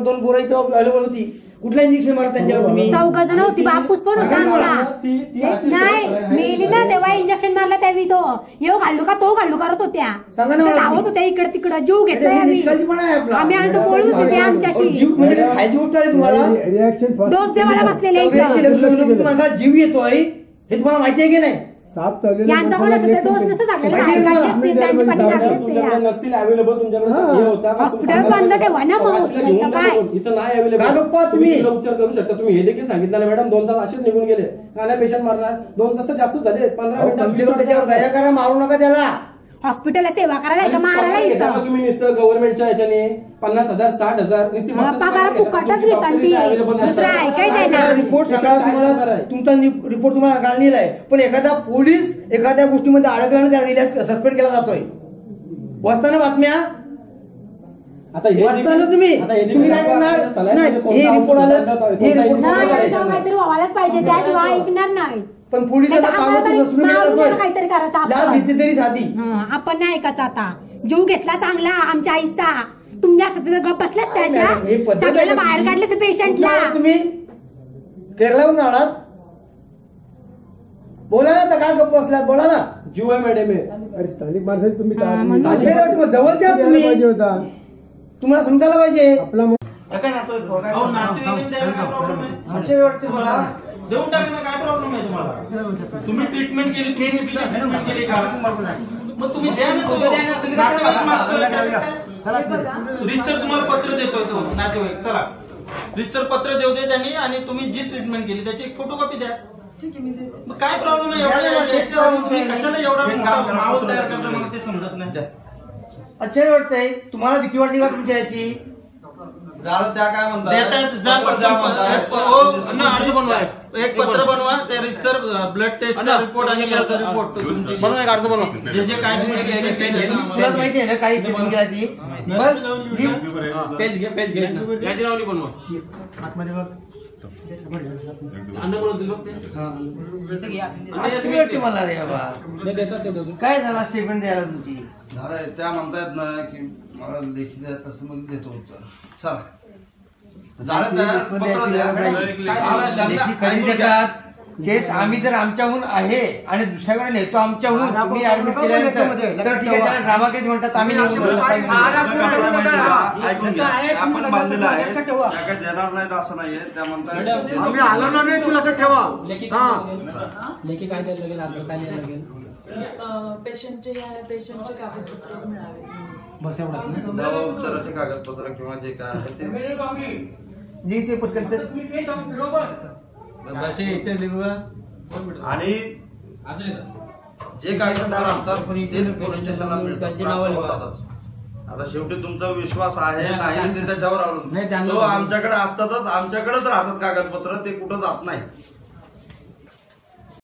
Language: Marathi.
2 पोरं इथं अवेलेबल होती, कुठला इंजेक्शन मारत त्यांच्यावर तुम्ही? 4 जण होती, बापूस पण होता आमचा. नाही मेली ना तेव्हा इंजेक्शन मारला त्यावेळी तो येऊ घालू का तो घालू करत होत्या, धावत होत्या इकडे तिकडं, जीव घेतलाय आम्ही आणि तो बोलत होते ते आमच्याशी. डोस देवाला बसलेले माझा जीव येतोय हे तुम्हाला माहिती आहे की नाही? यांचा पण असं डोस नसतं झालेला, त्यांची पाठी लागली असते. हॉस्पिटल बंद ठेवा ना मग काय इथं नाही अवेलेबल, तुम्ही उपचार करू शकता. तुम्ही हे देखील सांगितलं मॅडम, 2 तास असेच निघून गेले, काय पेशंट मारणार, 2 तास तर जास्त झाले, 15 मिनिटात दया करा, मारू नका त्याला. हॉस्पिटलला सेवा करायला मारायला तुम्ही नुसतं गव्हर्नमेंटच्या ह्याच्याने 50,000 60,000 पगार फुकटच घेतात ती, दुसरं आहे काय द्यायला. रिपोर्ट तुमचा रिपोर्ट तुम्हाला घाललेला आहे, पण एखादा पोलीस एखाद्या गोष्टीमध्ये अडकल्याने त्या रिलॅक्स सस्पेंड केला जातोय. वाचताना बातम्या आता हे तुम्ही काय करणार? नाही हे रिपोर्ट आलं, हे रिपोर्ट काहीतरी व्हायलाच पाहिजे, त्याशिवाय ऐकणार नाही. पण पोलिसांना काहीतरी करायचं घेतली तरी साधी. आपण नाही ऐकायचं. आता जीव घेतला चांगला आमच्या आईचा, तुम्ही असं तिथं गप बसल्याच त्याच्या सगळ्याला बाहेर काढले तर पेशंटला. तुम्ही केरळाहून आलात, बोला ना, काय गप्प बसलात, बोला ना. जीव आहे मॅडम, स्थानिक माणसं तुम्ही जवळच्या तुम्ही, तुम्हाला समजायला पाहिजे. देऊन टाका ना, काय प्रॉब्लेम आहे तुम्हाला? तुम्ही ट्रीटमेंट केली, ट्रीटमेंट केली का? मग तुम्ही द्या ना, रीतसर तुम्हाला पत्र देतोय तो नातेवाईक, चला रीतसर पत्र देऊ दे त्यांनी, आणि तुम्ही जी ट्रीटमेंट केली त्याची एक फोटोकॉपी द्या. मग काय प्रॉब्लेम आहे? कशाला एवढा माहोल तयार करता मला ते समजत नाही. अच्छा वाटतंय तुम्हाला, भीती वाटते का तुमच्या याची? त्या काय म्हणतात, एक पत्र बनवा, त्या रिसर ब्लड टेस्टचा रिपोर्ट आणि याचा रिपोर्ट बनवा, एक अर्ज बनवा, जे जे काय तुला माहिती आहे ना काही पेज घे, पेज घे याची नावली बनवा. काय झाला स्टेटमेंट द्यायला तुमची? त्या म्हणतायत ना की मला लेखी द्या, तसं मग देतो उत्तर. चला केस आम्ही जर आमच्याहून आहे आणि दुसऱ्याकडे नेतो आमच्याहून, तुम्ही ऍडमिट केल्यानंतर तर ठीक आहे, त्याला ड्रामा केस म्हणतात. आम्ही आपण बांधलेलं आहे, काय देणार नाहीत असं नाहीये. त्या म्हणतात आम्ही आलो ना, नाही तुला असं ठेवा. लेखी काय द्यायला लागेल, अर्ज काय द्यायला लागेल? पेशंटचे कागदपत्र मिळावे, बस एवढा. दवा उपचाराचे कागदपत्र किंवा जे काय आहे ते जी ते पटकन. आणि जे कागदपत्र असतात ते पोलीस स्टेशनला मिळतात. आता शेवटी तुमचा विश्वास आहे नाही ते त्याच्यावर अवलंबून. तो आमच्याकडे असतातच, आमच्याकडेच राहतात कागदपत्र, ते कुठं जात नाही.